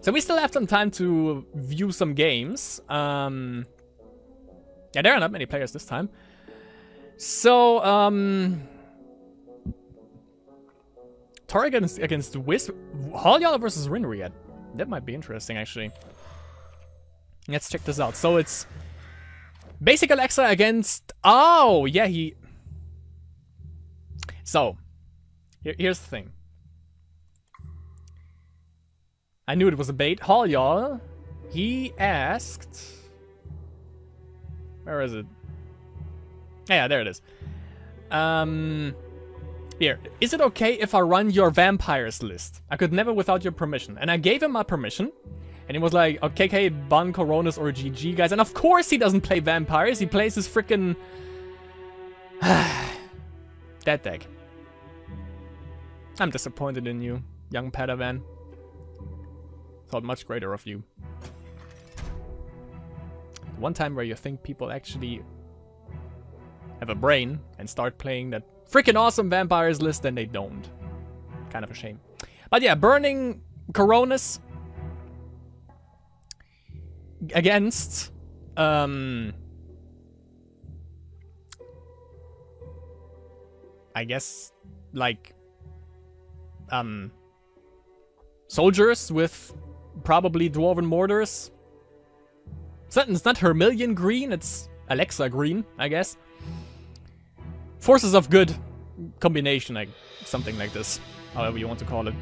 So we still have some time to view some games. Yeah, there are not many players this time. So, Tor against Wisp. HallYall versus Rinriet. That might be interesting, actually. Let's check this out. So it's Basic Alexa against... Oh, yeah, he... So, here's the thing. I knew it was a bait. HallYall, he asked... Where is it? Yeah, there it is. Here. Is it okay if I run your vampires list? I could never without your permission. And I gave him my permission. And he was like, okay, Ban, Coronas, or GG, guys. And of course he doesn't play vampires. He plays his freaking... that deck. I'm disappointed in you, young Padawan. Thought much greater of you. One time where you think people actually have a brain and start playing that freaking awesome vampires list, then they don't. Kind of a shame. But yeah, burning Coronas against I guess like soldiers with probably dwarven mortars. It's not Hermillion green, it's Alexa green, I guess. Forces of good combination, like something like this, however you want to call it.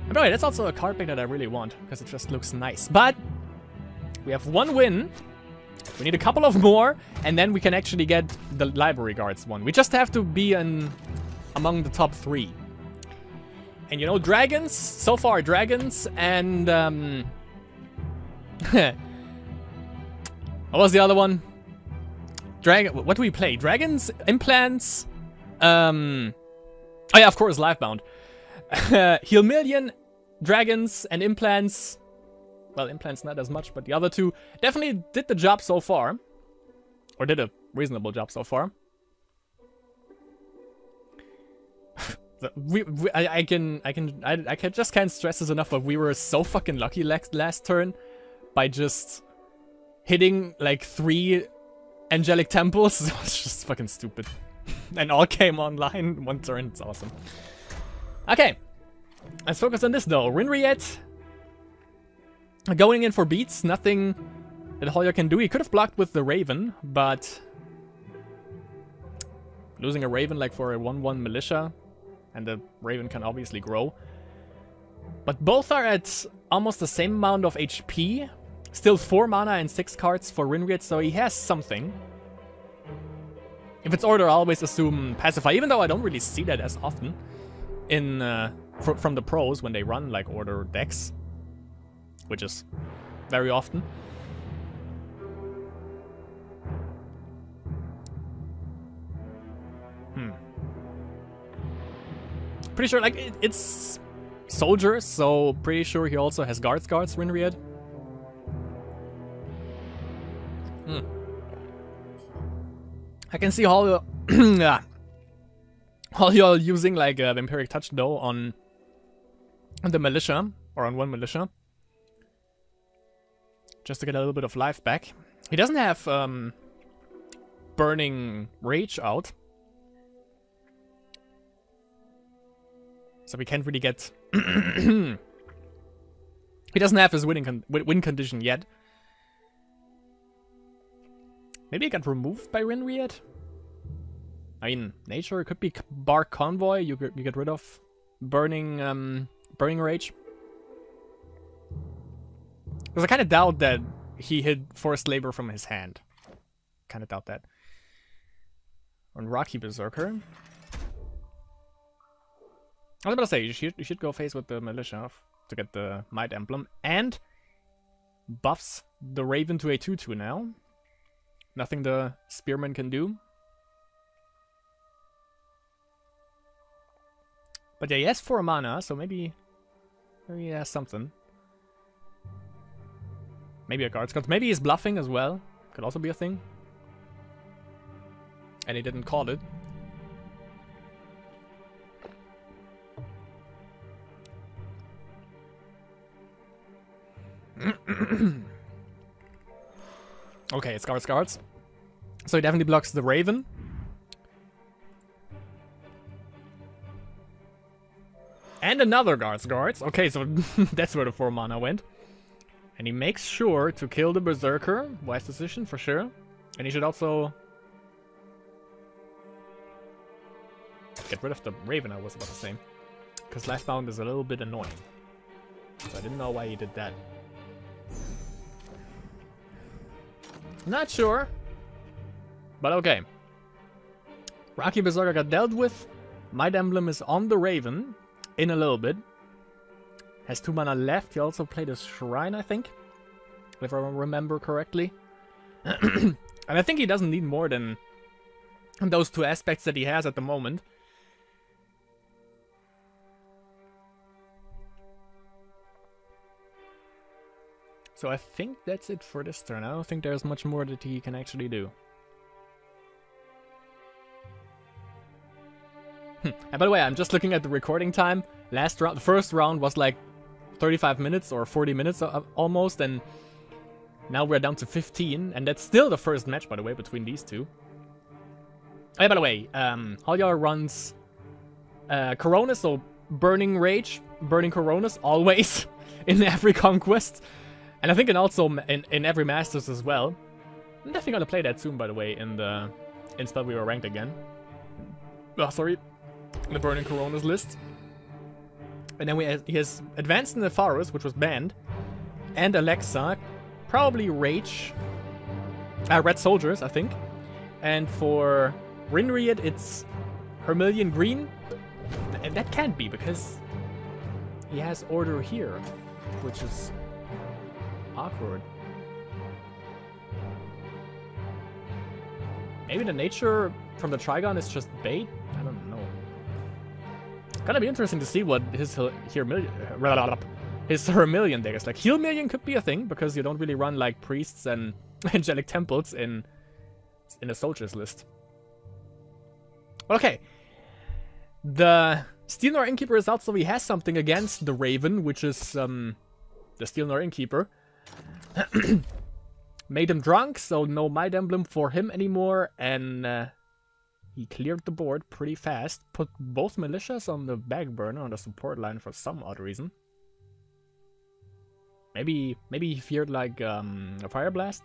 And by the way, that's also a card pick that I really want, because it just looks nice. But we have one win. We need a couple of more, and then we can actually get the library guards one. We just have to be among the top 3. And you know, dragons, so far dragons, and what was the other one? What do we play? Dragons, implants, oh yeah, of course, Livebound. Hermillion, dragons, and implants. Well, implants not as much, but the other two definitely did the job so far. Or did a reasonable job so far. I just can't stress this enough, but we were so fucking lucky last turn by just hitting like 3 angelic temples. It was just fucking stupid. And all came online one turn. It's awesome. Okay, let's focus on this though. Rinriet going in for beats. Nothing that HallYall can do. He could have blocked with the Raven, but losing a Raven like for a 1/1 militia. And the Raven can obviously grow. But both are at almost the same amount of HP. Still 4 mana and 6 cards for Rinriet, so he has something. If it's Order, I always assume Pacify, even though I don't really see that as often in from the pros when they run like Order decks. Which is very often. Pretty sure, like, it's soldiers, so pretty sure he also has guards, Rinriet. I can see HallYall using, like, Vampiric Touch, though, on the militia, or on one militia. Just to get a little bit of life back. He doesn't have, Burning Rage out. So we can't really get... He doesn't have his win condition yet. Maybe it got removed by Rinriet? I mean, nature could be Bark Convoy. You get rid of Burning Rage. Because I kind of doubt that he hid Forced Labor from his hand. Kind of doubt that. On Rocky Berserker. I was about to say, you should go face with the militia to get the Might Emblem. And buffs the Raven to a 2/2 now. Nothing the Spearman can do. But yeah, he has 4 mana, so maybe he has something. Maybe a guard scout. Maybe he's bluffing as well. Could also be a thing. And he didn't call it. Okay, it's guards. So he definitely blocks the Raven. And another guards. Okay, so that's where the 4 mana went. And he makes sure to kill the Berserker. Wise decision, for sure. And he should also get rid of the Raven, I was about to say. Because Lifebound is a little bit annoying. So I didn't know why he did that. Not sure. But okay. Rocky Berserker got dealt with. Might Emblem is on the Raven in a little bit. Has 2 mana left. He also played a Shrine, I think. If I remember correctly. And I think he doesn't need more than those 2 aspects that he has at the moment. So I think that's it for this turn. I don't think there's much more that he can actually do. And by the way, I'm just looking at the recording time. Last round, the first round was like 35 minutes or 40 minutes almost, and now we're down to 15, and that's still the first match, by the way, between these two. Oh, yeah, by the way, HallYall runs Coronas, so Burning Rage, Burning Coronas, always in every conquest. And I think also in every Masters as well. I'm definitely gonna play that soon, by the way, in Spellweaver Ranked again. Oh, sorry. The Burning Coronas list. And then he has Advanced Nepharus, which was banned. And Alexa. Probably Rage. Red Soldiers, I think. And for Rinriet, it's Hermillion Green. And that can't be, because he has Order here, which is awkward. Maybe the nature from the Trigon is just bait? I don't know. Gonna be interesting to see what his Hermillion deck is like. Healmillion could be a thing, because you don't really run like priests and angelic temples in a soldiers list. Okay. The Steelnor Innkeeper is out, so he has something against the Raven, which is the Steelnor Innkeeper. Made him drunk, so no Might Emblem for him anymore, and he cleared the board pretty fast. Put both militias on the back burner on the support line for some odd reason. Maybe he feared like a Fire Blast.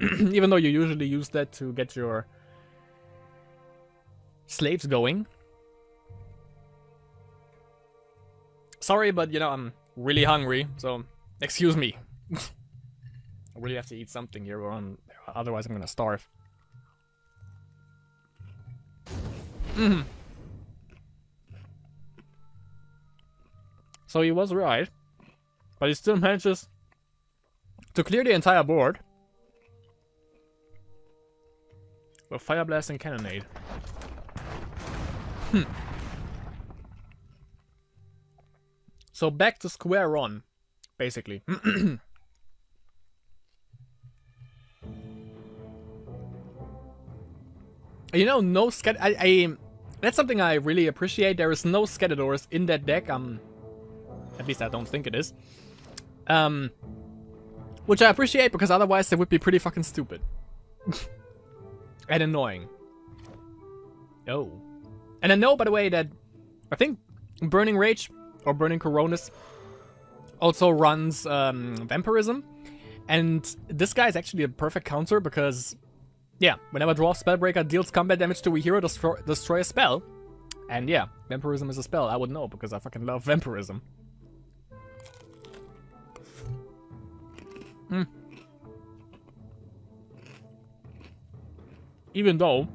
Even though you usually use that to get your slaves going. Sorry, but you know, I'm really hungry, so excuse me. I really have to eat something here, or otherwise I'm gonna starve. So he was right, but he still manages to clear the entire board with Fire Blast and Cannonade. So back to square one, basically. You know, no that's something I really appreciate. There is no Skedadors in that deck. At least I don't think it is. Which I appreciate, because otherwise they would be pretty fucking stupid. And annoying. Oh. And I know, by the way, that I think Burning Rage or Burning Coronas also runs Vampirism. And this guy is actually a perfect counter, because yeah, whenever draw Spellbreaker deals combat damage to a hero, destroy a spell. And yeah, Vampirism is a spell. I would know, because I fucking love Vampirism. Even though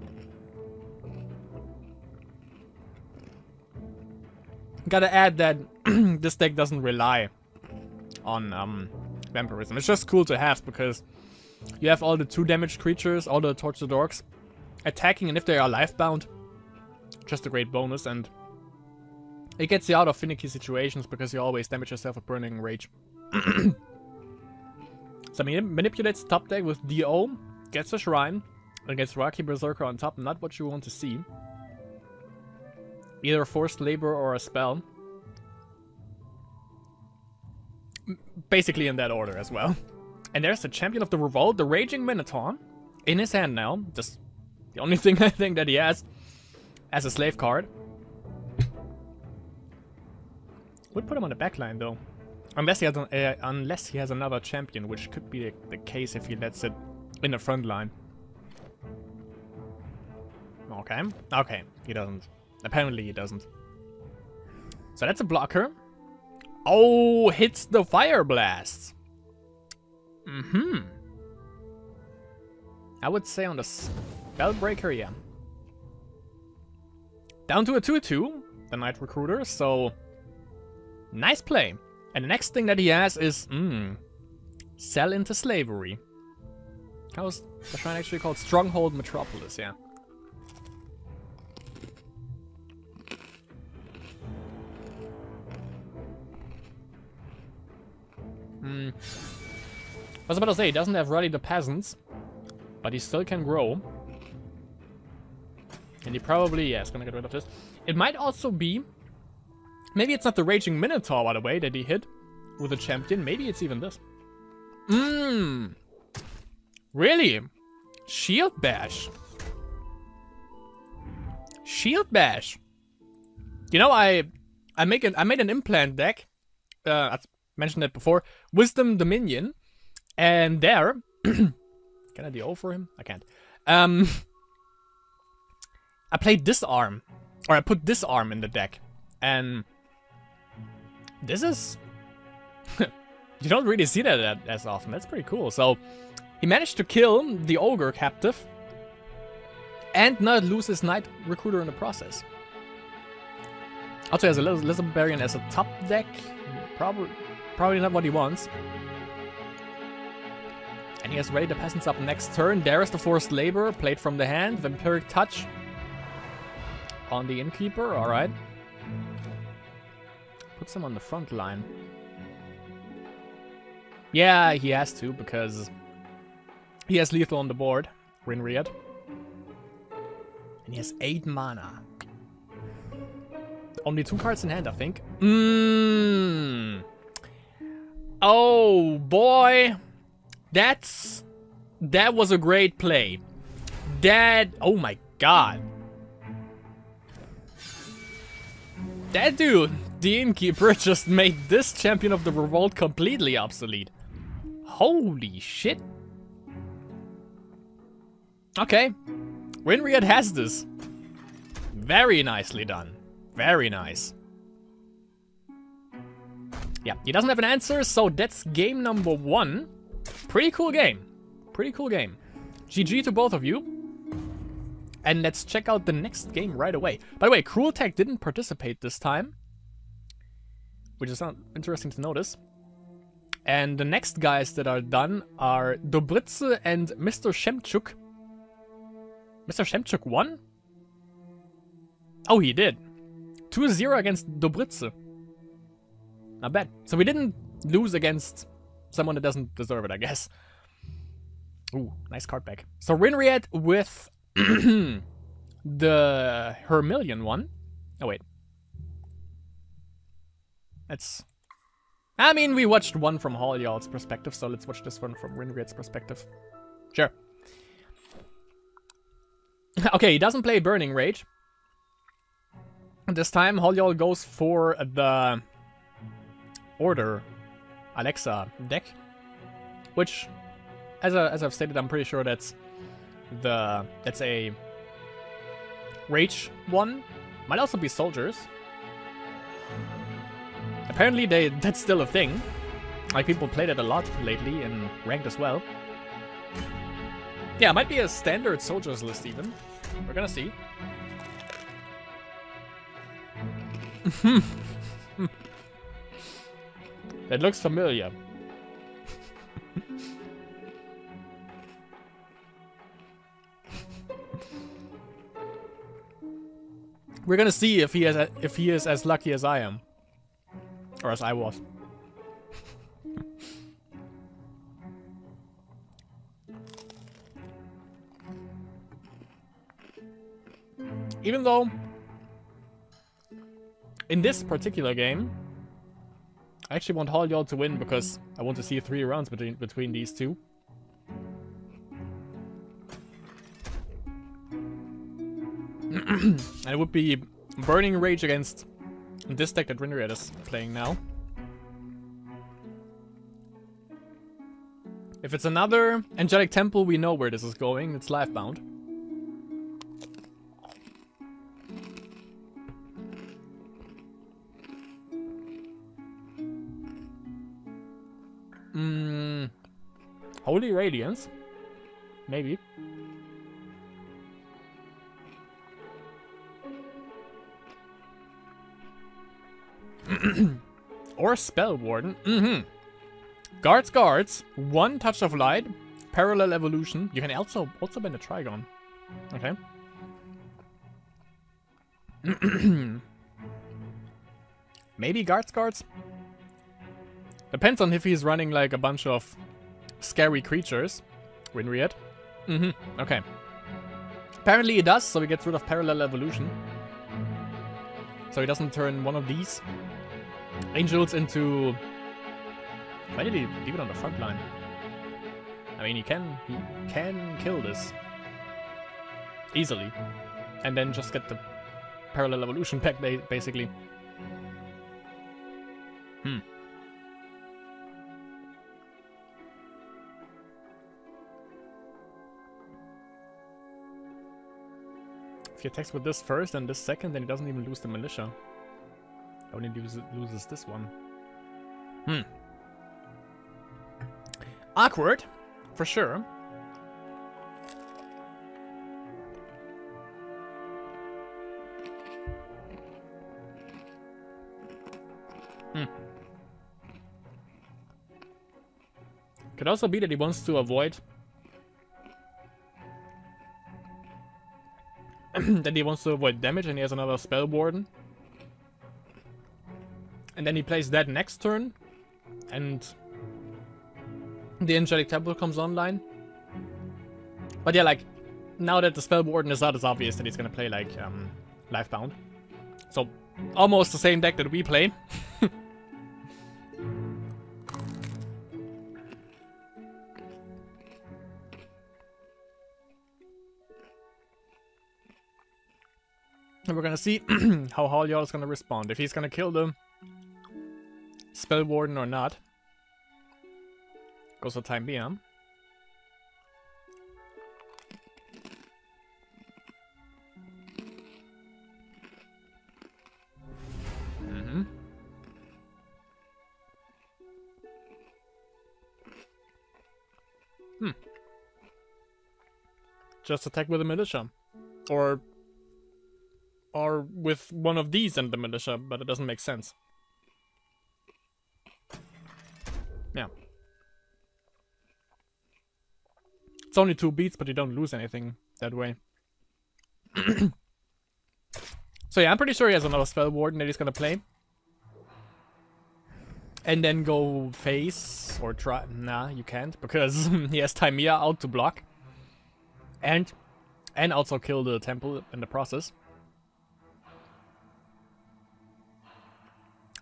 gotta add that this deck doesn't rely on Vampirism. It's just cool to have, because you have all the 2 damaged creatures, all the Tortured Orcs attacking, and if they are lifebound, just a great bonus, and it gets you out of finicky situations, because you always damage yourself with Burning Rage. So he manipulates the top deck with DO, gets a Shrine, and gets Rocky Berserker on top. Not what you want to see. Either Forced Labor or a spell. basically in that order as well. And there's the Champion of the Revolt, the Raging Minotaur, in his hand now. Just the only thing I think that he has as a slave card. Would put him on the backline though. Unless he has another champion, which could be the case if he lets it in the front line. Okay. Okay, he doesn't. Apparently he doesn't. So that's a blocker. Oh, hits the Fire Blast. I would say on the Spellbreaker, yeah. Down to a 2/2, the Night Recruiter, so nice play. And the next thing that he has is, Sell into Slavery. How was the shrine actually called? Stronghold Metropolis, yeah. I was about to say, he doesn't have Rally the Peasants, but he still can grow. And he probably, yeah, is gonna get rid of this. It might also be, maybe it's not the Raging Minotaur, by the way, that he hit with a champion. Maybe it's even this. Really? Shield Bash. Shield Bash. You know, I made an implant deck. I mentioned that before. Wisdom Dominion. And there, can I DO for him? I can't. I played Disarm, or I put Disarm in the deck, and this is, you don't really see that as often. That's pretty cool. So he managed to kill the Ogre Captive, and not lose his Knight Recruiter in the process. Also, he has a Lizard Barbarian as a top deck. Probably not what he wants. And he has Ready the Peasants up next turn. There is the Forced Labor, played from the hand. Vampiric Touch on the Innkeeper, alright. Puts him on the front line. Yeah, he has to, because he has lethal on the board. Rinriet. And he has 8 mana. Only 2 cards in hand, I think. Oh, boy. That was a great play. Oh my god. That dude, the Innkeeper, just made this Champion of the Revolt completely obsolete. Holy shit. Okay. Rinriet has this. Very nicely done. Very nice. Yeah, he doesn't have an answer, so that's game number 1. Pretty cool game. Pretty cool game. GG to both of you. And let's check out the next game right away. By the way, Cruel Tech didn't participate this time, which is interesting to notice. And the next guys that are done are Dobritze and Mr. Shemchuk. Mr. Shemchuk won? Oh, he did. 2-0 against Dobritze. Not bad. So we didn't lose against someone that doesn't deserve it, I guess. Ooh, nice card back. So Rinriet with the Hermillion one. Oh, wait. I mean, we watched one from HallYall's perspective, so let's watch this one from Rinriet's perspective. Sure. Okay, he doesn't play Burning Rage. This time, HallYall goes for the Order Alexa deck, which, as I've stated, I'm pretty sure that's a Rage one. Might also be Soldiers. Apparently, that's still a thing. Like, people played it a lot lately in ranked as well. Yeah, it might be a standard Soldiers list even. We're gonna see. That looks familiar. We're gonna see if he is as lucky as I am, or as I was. Even though in this particular game, I actually want HallYall to win because I want to see 3 rounds between these two. And it would be Burning Rage against this deck that Rinriet is playing now. If it's another Angelic Temple, we know where this is going. It's life bound. Holy Radiance? Maybe. Or Spellwarden. Guards. 1 touch of light. Parallel evolution. You can also bend a Trigon. Okay. Maybe guards. Depends on if he's running like a bunch of scary creatures. Rinriet. Okay. Apparently he does, so he gets rid of parallel evolution. So he doesn't turn one of these angels into... Why did he leave it on the front line? I mean, he can kill this easily, and then just get the parallel evolution pack, basically. If he attacks with this first and this second, then he doesn't even lose the militia. Only loses this one. Awkward, for sure. Could also be that he wants to avoid damage, and he has another Spellwarden. And then he plays that next turn, and the Angelic Temple comes online. But yeah, like, now that the Spellwarden is out, it's obvious that he's gonna play, like, Lifebound. So, almost the same deck that we play. And we're gonna see how HallYall is gonna respond. If he's gonna kill the Spellwarden or not. Goes for time being. Just attack with a militia. Or with one of these and the militia, but it doesn't make sense. Yeah. It's only 2 beats, but you don't lose anything that way. So yeah, I'm pretty sure he has another Spellwarden that he's gonna play. And then go face or try... Nah, you can't, because he has Timea out to block. And also kill the temple in the process.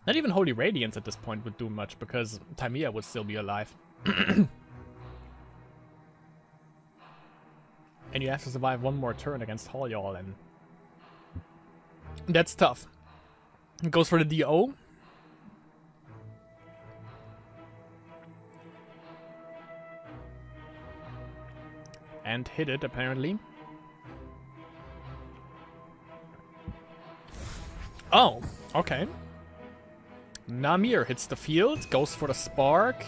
Not even Holy Radiance at this point would do much, because Timea would still be alive. And you have to survive 1 more turn against HallYall, and that's tough. Goes for the DO. And hit it, apparently. Oh, okay. Namir hits the field, goes for the spark,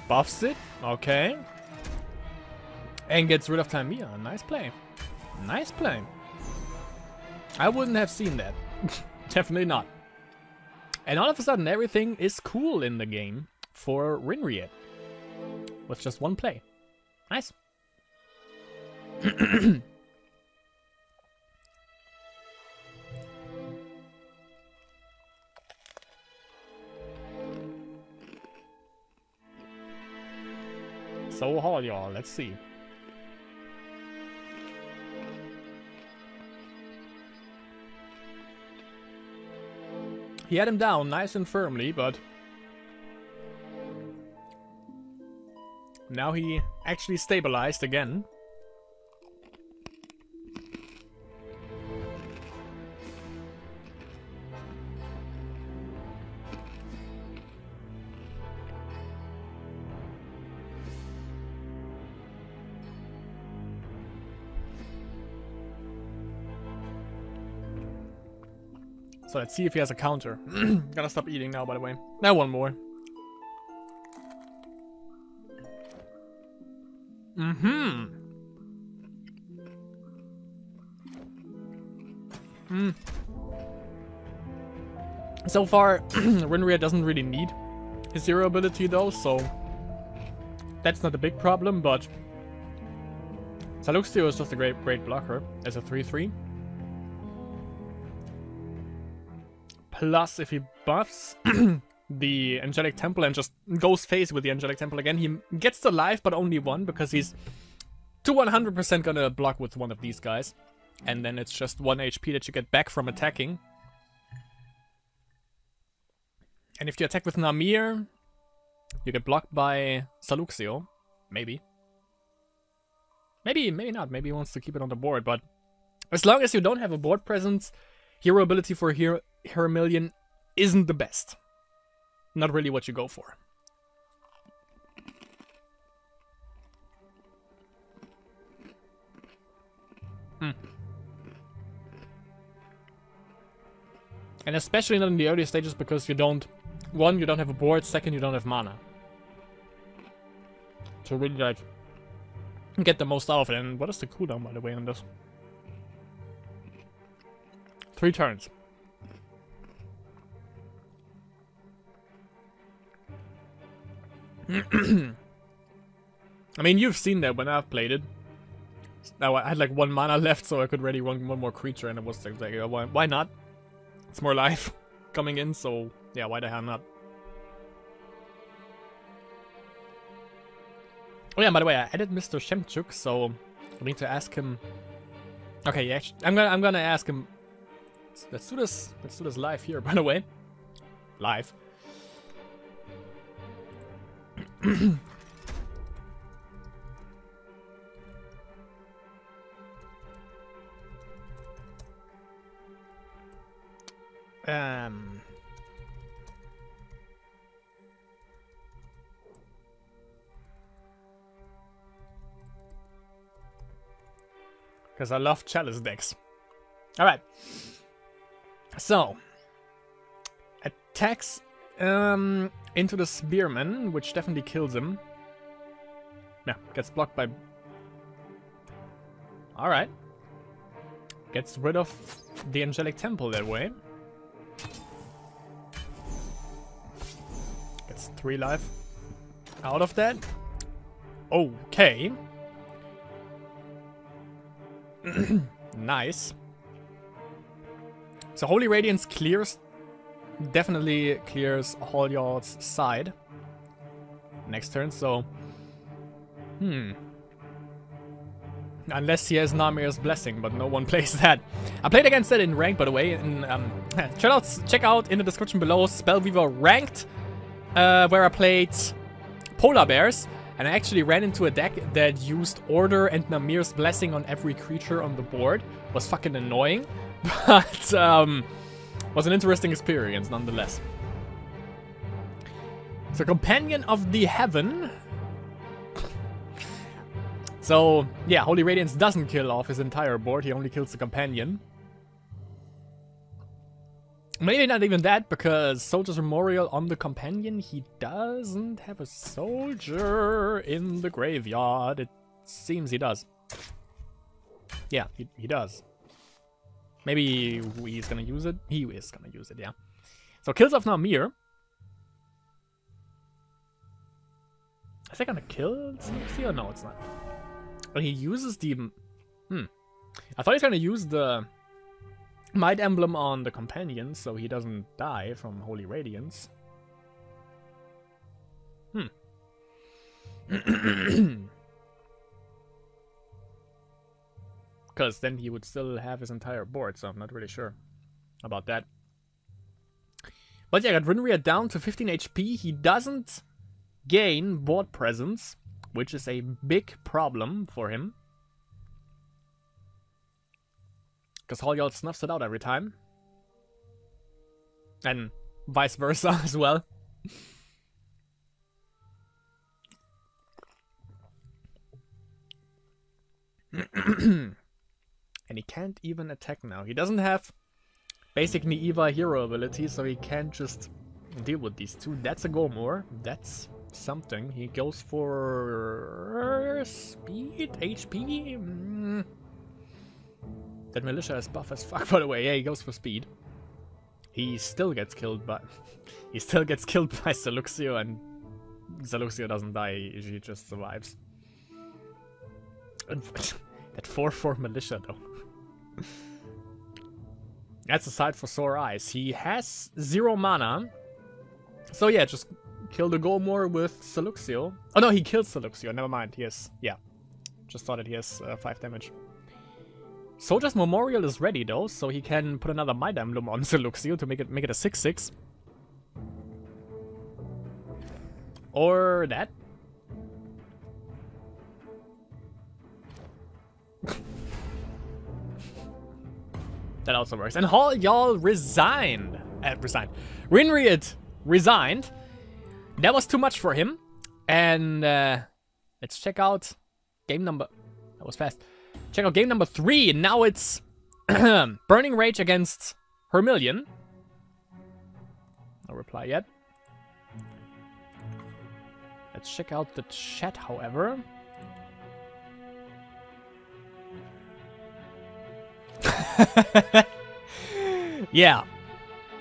buffs it, okay. And gets rid of Timea. Nice play. Nice play. I wouldn't have seen that. Definitely not. And all of a sudden, everything is cool in the game for Rinriet. With just 1 play. Nice. So HallYall, let's see. he had him down nice and firmly, but now he actually stabilized again. So let's see if he has a counter. Gotta stop eating now, by the way. Now one more. So far, Rinriet doesn't really need his zero ability though, so that's not a big problem, but Saluxio is just a great blocker as a 3-3. Plus, if he buffs the Angelic Temple and just goes phase with the Angelic Temple again, he gets the life, but only one, because he's to 100% gonna block with one of these guys. And then it's just 1 HP that you get back from attacking. And if you attack with Namir, you get blocked by Saluxio. Maybe. Maybe not. Maybe he wants to keep it on the board, but as long as you don't have a board presence, hero ability for Hermillion isn't the best. Not really what you go for. And especially not in the early stages, because you don't... One, you don't have a board. Second, you don't have mana. To really, like, get the most out of it. And what is the cooldown, by the way, on this? 3 turns. I mean, you've seen that when I've played it. Now I had like 1 mana left, so I could ready one more creature, and it was like why not? It's more life coming in, so yeah, why the hell not? Oh yeah, by the way, I added Mr. Shemchuk, so I need to ask him. Okay, yeah, I'm gonna ask him. Let's do this live here, by the way. Live. Because I love Chalice decks. Alright. So, attacks into the Spearman, which definitely kills him. Yeah, gets blocked by... Alright. Gets rid of the Angelic Temple that way. Gets 3 life out of that. Okay. Nice. So Holy Radiance definitely clears HallYall's side next turn, so... Unless he has Namir's Blessing, but no one plays that. I played against that in ranked, by the way. And, check out in the description below Spellweaver ranked, where I played Polar Bears. And I actually ran into a deck that used Order and Namir's Blessing on every creature on the board. Was fucking annoying, but was an interesting experience nonetheless. So, Companion of the Heaven. So, yeah, Holy Radiance doesn't kill off his entire board, he only kills the Companion. Maybe not even that, because Soldier's Memorial on the Companion, he doesn't have a soldier in the graveyard. It seems he does. Yeah, he does. Maybe he's gonna use it? He is gonna use it, yeah. So, kills off Namir. Is that gonna kill something? Or no, it's not. But he uses the... I thought he's gonna use the Might Emblem on the Companion, so he doesn't die from Holy Radiance. Because then he would still have his entire board, so I'm not really sure about that. But yeah, got Rinriet down to 15 HP. He doesn't gain board presence, which is a big problem for him. Because HallYall snuffs it out every time. And vice versa as well. And he can't even attack now. He doesn't have basic Niiva hero ability, so he can't just deal with these two. That's a go more. That's something. He goes for speed, HP. That militia is buff as fuck, by the way. Yeah, he goes for speed. He still gets killed by Seluxio, and Seluxio doesn't die. He just survives. That 4/4 militia though. That's a sight for sore eyes. He has 0 mana. So yeah, just kill the Golmor with Seluxio. Oh no, he killed Seluxio. Never mind. He has, yeah. Just thought that he has 5 damage. Soldier's Memorial is ready though, so he can put another Might Emblem on Seluxio to make it a 6/6. Or that. That also works. And HallYall resigned. Rinriet resigned. That was too much for him. And let's check out game number... That was fast. Check out game number 3. Now it's Burning Rage against Hermillion. No reply yet. Let's check out the chat, however. Yeah,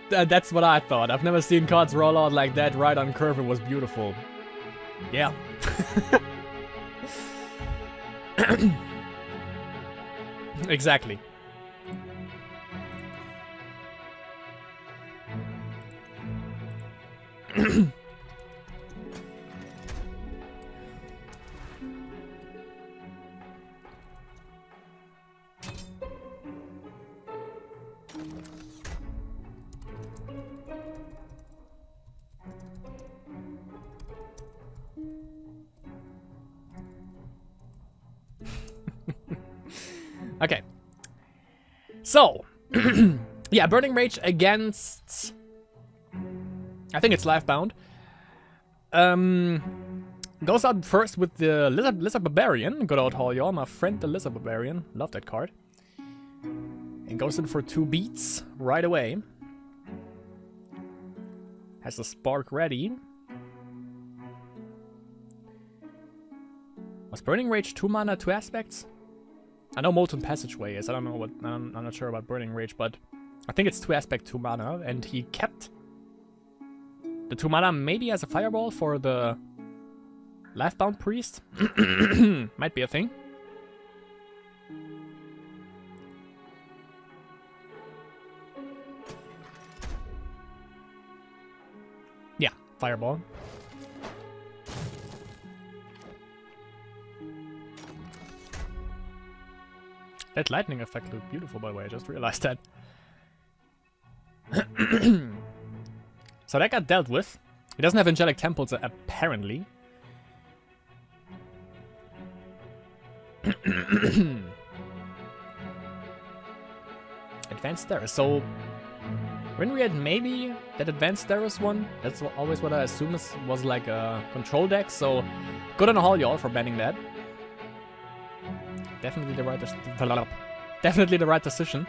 that's what I thought. I've never seen cards roll out like that right on curve. It was beautiful. Yeah. Exactly. Okay. So, yeah, Burning Rage against... I think it's Lifebound. Goes out first with the Lizard Barbarian. Good old HallYall, my friend the Lizard Barbarian. Love that card. And goes in for 2 beats right away. Has the Spark ready. Was Burning Rage 2 mana, 2 aspects? I know Molten Passageway is. I don't know what. I'm not sure about Burning Rage, but I think it's 2 aspect, 2 mana, and he kept the 2 mana maybe as a fireball for the Lifebound Priest. Might be a thing. Yeah, fireball. That lightning effect looked beautiful, by the way. I just realized that. So that got dealt with. He doesn't have Angelic Temples, apparently. Advanced Terrace. So, Rinriet maybe that Advanced Terrace one. That's always what I assume was like a control deck. So, good on HallYall for banning that. Definitely the right decision.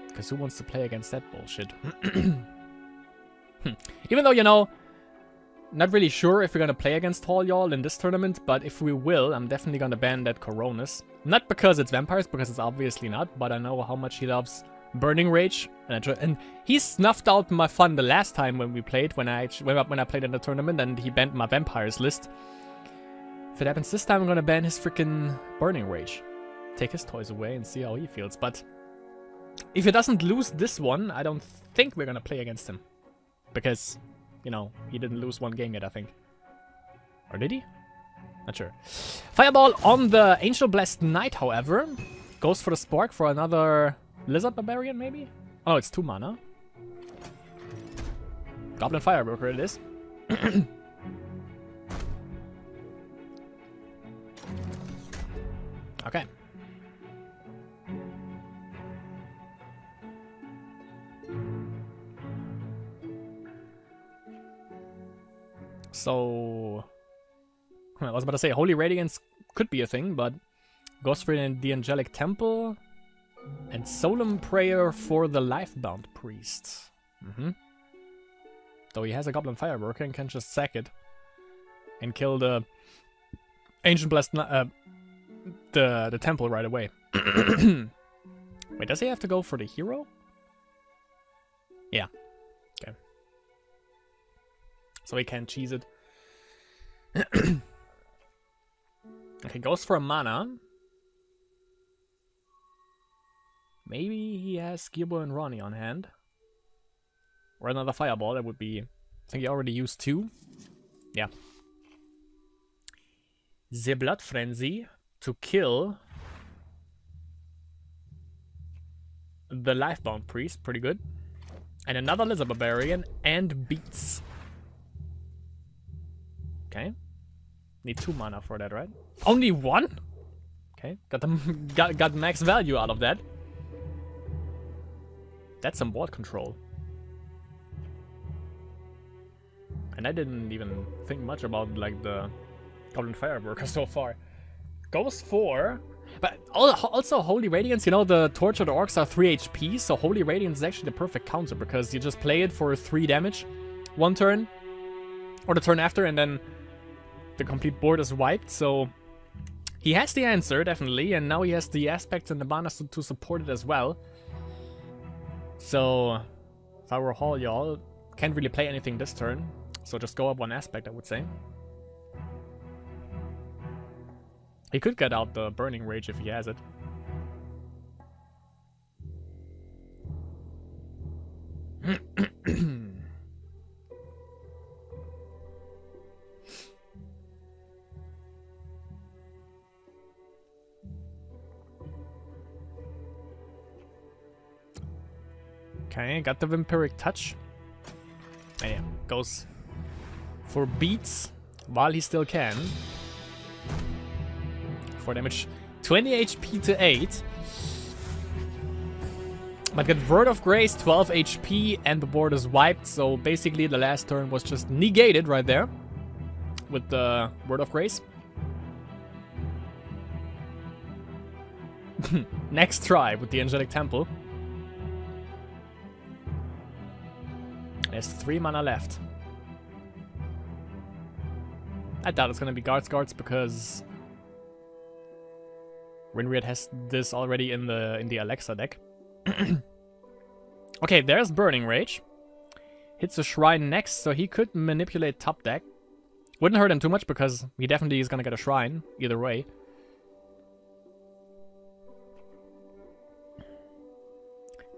Because who wants to play against that bullshit? Even though, you know, not really sure if we're gonna play against HallYall in this tournament, but if we will, I'm definitely gonna ban that Coronis. Not because it's vampires, because it's obviously not, but I know how much he loves Burning Rage, and he snuffed out my fun the last time when we played, when I played in the tournament, and he banned my vampires list. If it happens this time, I'm gonna ban his freaking Burning Rage, take his toys away, and see how he feels. But if he doesn't lose this one, I don't think we're gonna play against him, because, you know, he didn't lose 1 game yet, I think. Or did he? Not sure. Fireball on the Angel Blessed Knight, however. Goes for the Spork for another Lizard Barbarian, maybe? Oh, it's 2 mana. Goblin Fireworker it is. Okay. So... I was about to say, Holy Radiance could be a thing, but... Goes for the Angelic Temple... And Solemn Prayer for the Lifebound Priest. Though he has a Goblin Fireworker and can just sack it. And kill the... Ancient Blessed... the temple right away. Wait, does he have to go for the hero? Yeah. Okay. So he can't cheese it. Okay, goes for a mana. Maybe he has Gilbo and Ronnie on hand. Or another Fireball, that would be... I think he already used 2. Yeah. The Blood Frenzy to kill the Lifebound Priest, pretty good. And another Lizard Barbarian and Beats. Okay. Need 2 mana for that, right? Only 1? Okay, got max value out of that. That's some board control. And I didn't even think much about like the Goblin Fireworker so far. Goes for... But also Holy Radiance, you know, the Tortured Orcs are 3 HP, so Holy Radiance is actually the perfect counter, because you just play it for 3 damage, 1 turn, or the turn after, and then the complete board is wiped, so... He has the answer, definitely, and now he has the aspects and the manas to support it as well. So, if I were HallYall, can't really play anything this turn, so just go up 1 aspect, I would say. He could get out the Burning Rage if he has it. Okay, got the Vampiric Touch. And yeah, goes for Beats while he still can. 4 damage, 20 HP to 8. But get Word of Grace, 12 HP, and the board is wiped. So basically the last turn was just negated right there with the Word of Grace. Next try with the Angelic Temple. There's 3 mana left. I doubt it's gonna be Guards because Rinriet has this already in the Alexa deck. Okay, there's Burning Rage. Hits a Shrine next, so he could manipulate top deck. Wouldn't hurt him too much because he definitely is gonna get a Shrine either way.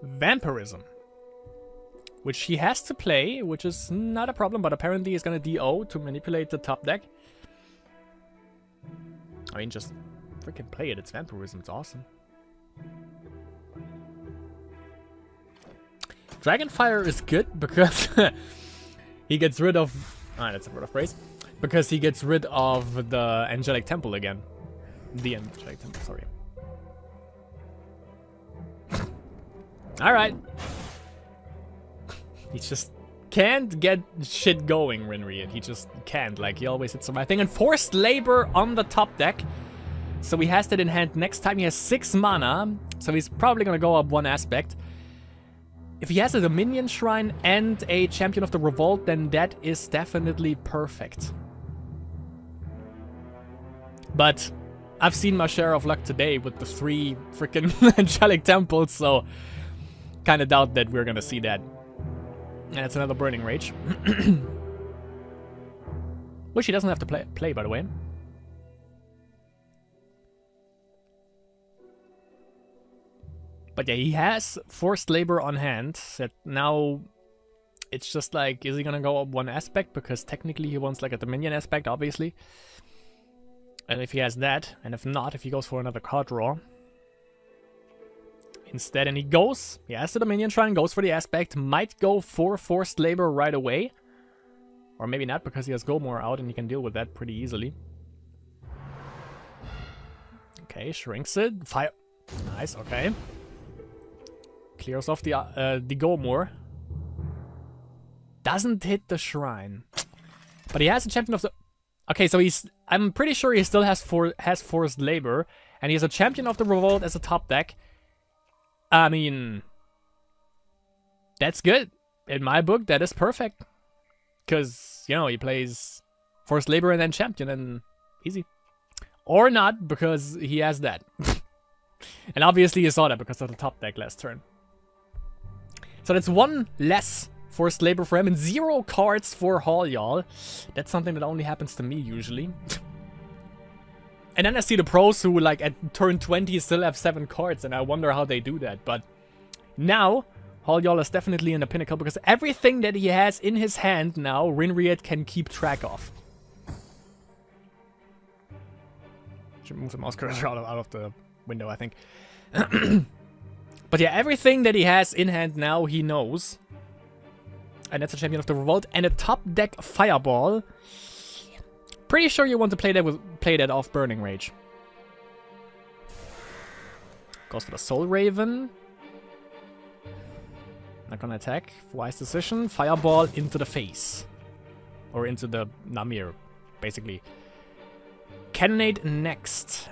Vampirism, which he has to play, which is not a problem, but apparently he's gonna DO to manipulate the top deck. I mean, just freaking play it. It's Vampirism. It's awesome. Dragonfire is good because he gets rid of... Ah, that's a word of praise. Because he gets rid of the Angelic Temple again. The Angelic Temple, sorry. Alright. He just can't get shit going, Rinriet. He just can't. Like, he always hits the right thing. And Forced Labor on the top deck. So he has that in hand next time. He has 6 mana. So he's probably gonna go up 1 aspect. If he has a Dominion Shrine and a Champion of the Revolt, then that is definitely perfect. But I've seen my share of luck today with the 3 freaking Angelic Temples, so kind of doubt that we're gonna see that. And it's another Burning Rage. Which he doesn't have to play, by the way. But yeah, he has Forced Labor on hand. That now it's just like, is he gonna go up 1 aspect? Because technically he wants like a Dominion aspect, obviously. And if he has that, and if not, if he goes for another card draw, instead, and he has the Dominion Shrine, goes for the aspect, might go for Forced Labor right away. Or maybe not, because he has Gomor out and he can deal with that pretty easily. Okay, shrinks it. Fire. Nice, okay. Clears off the Gomor. Doesn't hit the Shrine. But he has a Champion of the... Okay, so I'm pretty sure he still has Forced Labor. And he has a Champion of the Revolt as a top deck. I mean... That's good. In my book, that is perfect. Because, you know, he plays Forced Labor and then Champion and easy. Or not, because he has that. And obviously you saw that because of the top deck last turn. So that's one less Forced Labor for him and 0 cards for HallYall. That's something that only happens to me usually. And then I see the pros who, like, at turn 20 still have 7 cards, and I wonder how they do that. But now, HallYall is definitely in the pinnacle, because everything that he has in his hand now, Rinriet can keep track of. Should move the mouse cursor out of the window, I think. But yeah, everything that he has in hand now, he knows. And that's a Champion of the Revolt. And a top deck Fireball. Pretty sure you want to play that off Burning Rage. Goes for the Soul Raven. Not gonna attack. Wise decision. Fireball into the face. Or into the Namir, basically. Cannonade next.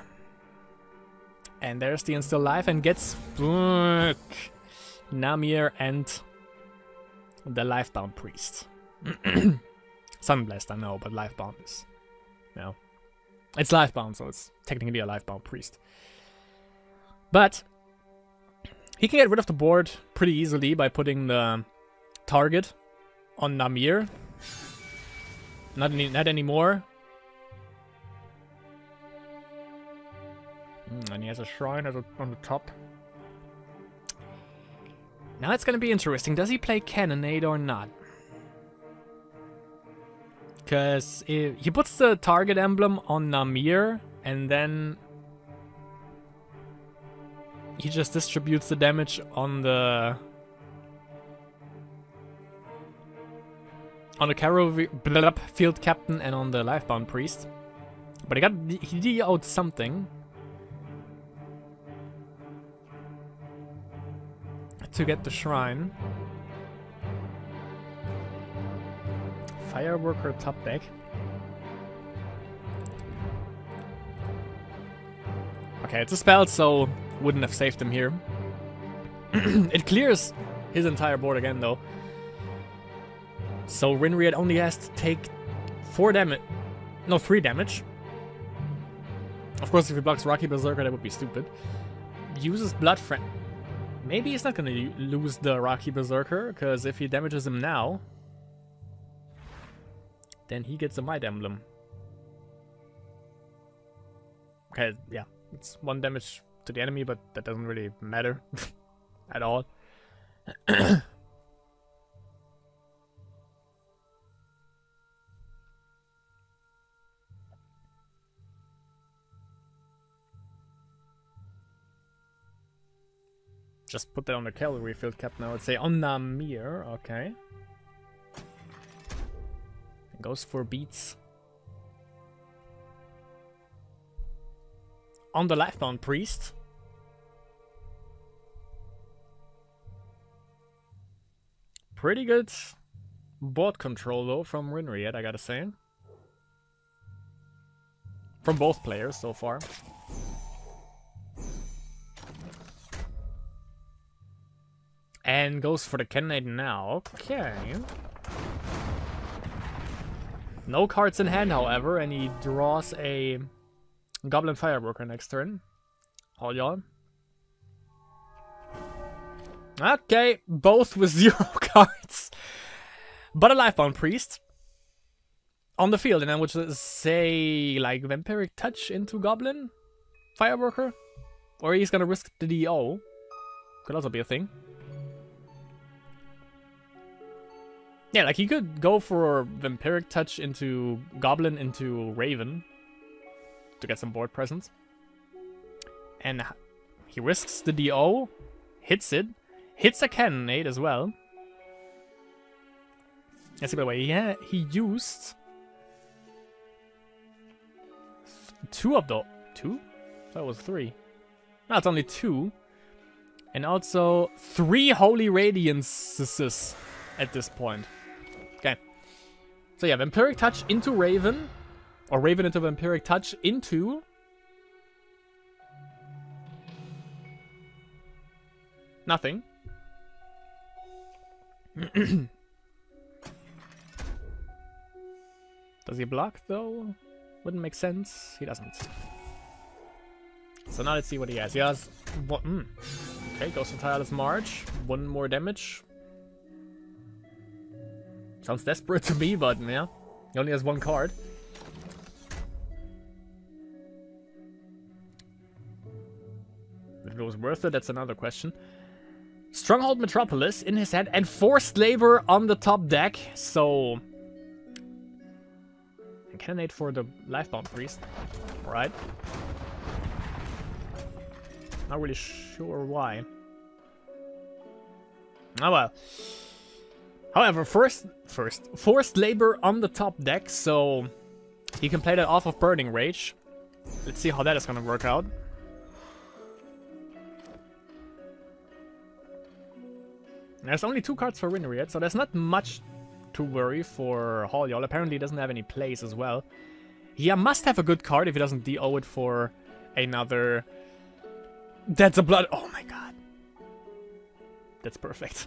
And there's the Instill Life and gets Namir and the Lifebound Priest. Sunblessed, I know, but Lifebound is... No. It's Lifebound, so it's technically a Lifebound Priest. But he can get rid of the board pretty easily by putting the target on Namir. Not anymore. And he has a Shrine on the top. Now it's gonna be interesting. Does he play Cannonade or not? Because he puts the target emblem on Namir, and then he just distributes the damage on the Field Captain and on the Lifebound Priest. But he DO'd something to get the Shrine. Fireworker top deck. Okay, it's a spell, so wouldn't have saved him here. It clears his entire board again, though. So Rinriet only has to take 4 damage. No, 3 damage. Of course, if he blocks Rocky Berserker, that would be stupid. Uses Blood Friend. Maybe he's not gonna lose the Rocky Berserker, because if he damages him now, then he gets a Might Emblem. Okay, yeah. It's 1 damage to the enemy, but that doesn't really matter at all. Just put that on the Cavalry Field Cap now. Let's say on Namir, okay. Goes for beats. On the Lifebound Priest. Pretty good board control though from Rinriet, I gotta say. From both players so far. And goes for the Cannonade now. Okay. No cards in hand, however, and he draws a Goblin Fireworker next turn. HallYall. Okay, both with 0 cards. But a Lifebound Priest on the field, and I would say, like, Vampiric Touch into Goblin Fireworker? Or he's gonna risk the DO. Could also be a thing. Yeah, like he could go for Vampiric Touch into Goblin into Raven to get some board presence. And he risks the DO Hits it. Hits a cannonade as well. Let's see, by the way, yeah, he used 2 of the... 2? I thought it was 3. No, it's only 2. And also 3 Holy Radiances at this point. Okay. So yeah, Vampiric Touch into Raven. Or Raven into Vampiric Touch into... nothing. Does he block though? Wouldn't make sense. He doesn't. So now let's see what he has. He has one. Okay, goes for Tireless March. 1 more damage. Sounds desperate to me, but yeah. He only has 1 card. If it was worth it, that's another question. Stronghold Metropolis in his hand and Forced Labor on the top deck. So... and Cannonade for the Lifebound Priest. Alright. Not really sure why. Oh well. However, Forced Labor on the top deck, so he can play that off of Burning Rage. Let's see how that is gonna work out. There's only 2 cards for Rinriet, so there's not much to worry for HallYall. Apparently he doesn't have any plays as well. He must have a good card if he doesn't DO it for another... That's a blood... oh my god. That's perfect.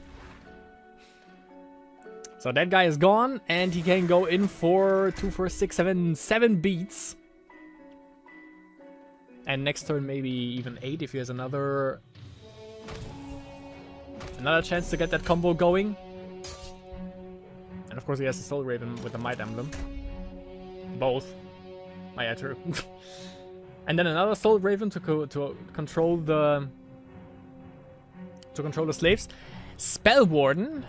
So that guy is gone, and he can go in for 2, 4, 6, 7 beats. And next turn maybe even 8 if he has another chance to get that combo going. And of course he has the Soul Raven with the Might Emblem. Both. Oh yeah, true. And then another Soul Raven to control the slaves. Spell Warden.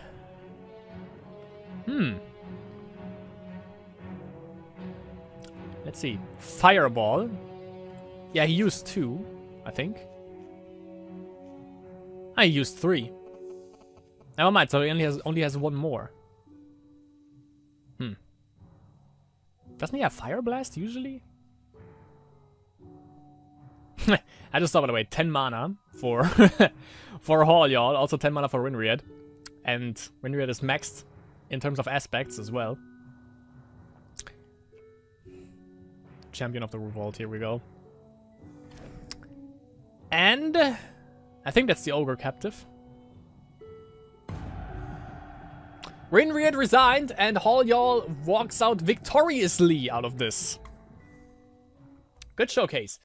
Let's see. Fireball. Yeah, he used 2, I think. I used 3. Never mind, so he only has 1 more. Doesn't he have Fire Blast usually? I just saw, by the way, 10 mana for for HallYall, also 10 mana for Rinriet. And Rinriet is maxed in terms of aspects as well. Champion of the Revolt, here we go. And I think that's the Ogre Captive. Rinriet resigned, and HallYall walks out victoriously out of this. Good showcase.